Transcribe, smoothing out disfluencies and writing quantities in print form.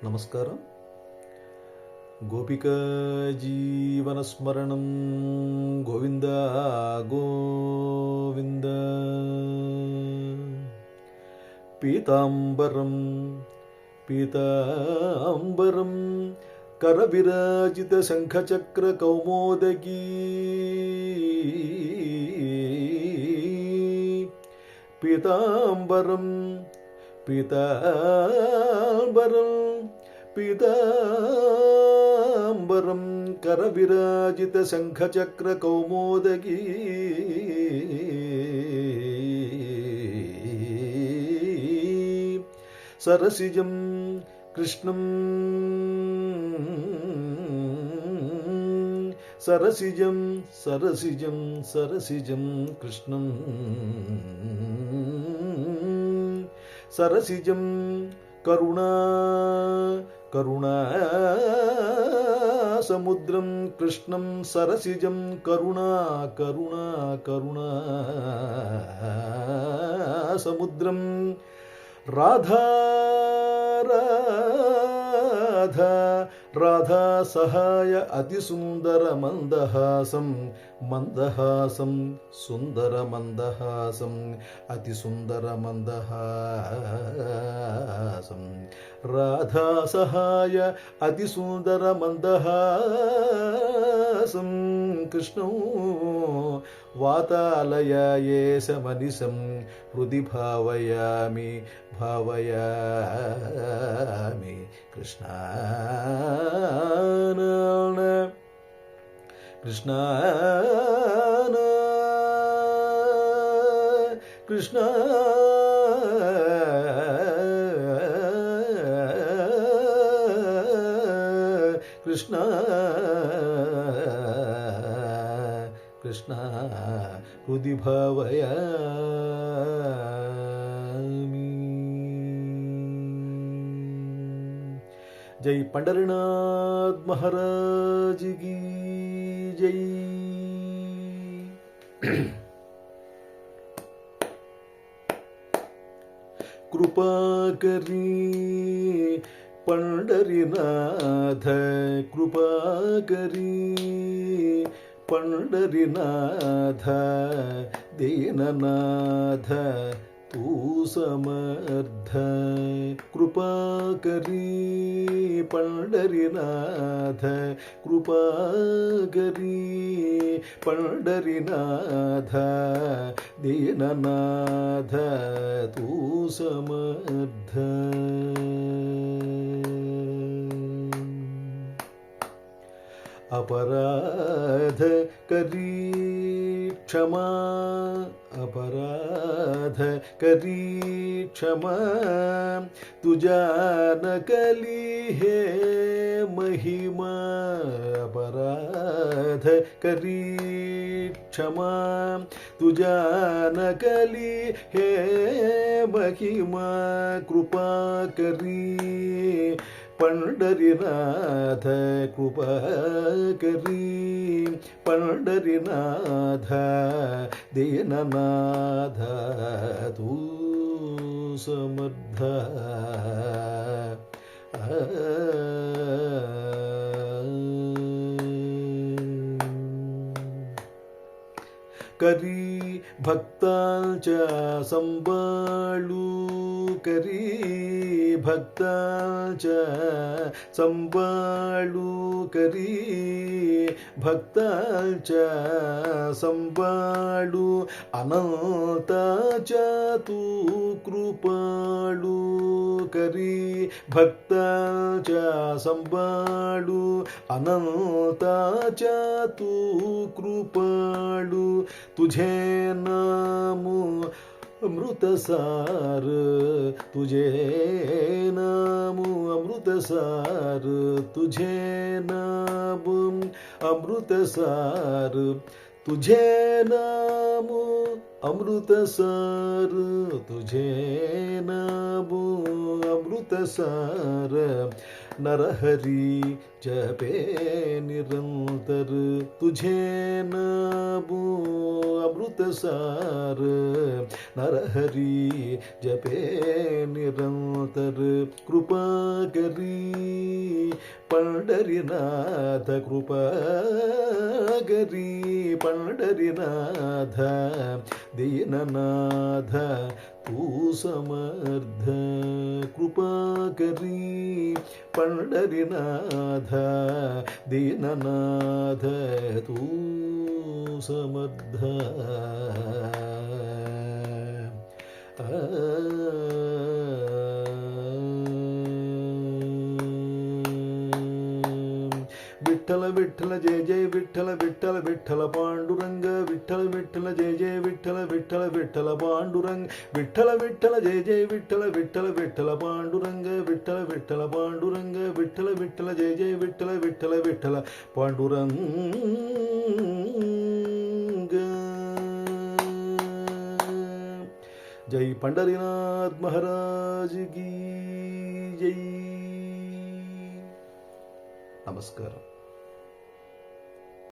నమస్కారం. గోపికా జీవనస్మరణం గోవింద గోవింద. పీతాంబరం పీతాంబరం కరవిరాజిత శంఖచక్ర కౌమోదగీ పీతాంబరం పీతాంబరం పీతాంబరం కరవిరాజిత శంఖచక్ర కౌమోదగీ సరసిజం కృష్ణం సరసిజం సరసిజం సరసిజం కృష్ణం సరసిజం కరుణా కరుణా సముద్రం కృష్ణం సరసిజం కరుణా కరుణా కరుణా సముద్రం రాధా రాధా రాధా సహాయ అతిసుందర మందహాసం మందహాసం సుందర మందహాసం అతిసుందర మందహాసం రాధా సహాయ అతిసుందర మందహాసం కృష్ణం వాతాలయేశమనిశం హృది భావయామి భావయామి కృష్ణ కృష్ణ కృష్ణ కృష్ణ కృష్ణ హృది భావయామి. జై పండరీనాథ్ మహారాజ్ కి జై. కృపాకరీ పండరీనాథ కృపాకరీ పండరీనాథ దీననాథ తూ సమర్థ కృపాకరీ పండరీనాథ కృపాకరీ పండరీనాథ దీననాథ తూ సమర్థ. अपराध करी क्षमा अपराध करी क्षमा तुझा नकली है महिमा अपराध करी क्षमा तुझा नकली है महिमा कृपा करी पंडरीनाथ कृपा करी पंडरीनाथ दीननाथ तू समर्थ करी भक्तांच्या संभाळू करी भक्तांच्या संभाळू करी भक्तांच्या संभाळू अनंताच्या तू कृपाळू करी भक्तांच्या संभाळू अनंताच्या तू कृपाळू तुझे नाम अमृतसार तुझे नाम अमृतसार तुझे नाम अमृतसार तुझे नाम अमृतसार तुझे नाम अमृत अमृतसार नरहरि जपे निरंतर तुझे नामो अमृतसार नरहरि जपे निरंतर कृपा करी पंढरीनाथ कृपा करी पंढरीनाथ दीननाथ तू समर्थ कृपा करी पंढरीनाथ दीननाथ तू समर्थ विठ्ठल विठ्ठल जय जय विठ्ठल विठ्ठल विठ्ठल पांडुरंग विठ्ठल विठ्ठल जय जय विठ्ठल विठ्ठल विठ्ठल पांडुरंग विठ्ठल विठ्ठल जय जय विठ्ठल विठ्ठल विठ्ठल पांडुरंग विठ्ठल विठ्ठल पांडुरंग विठ्ठल विठ्ठल जय जय विठ्ठल विठ्ठल विठ्ठल पांडुरंग जय पंढरीनाथ महाराज की जय. नमस्कार.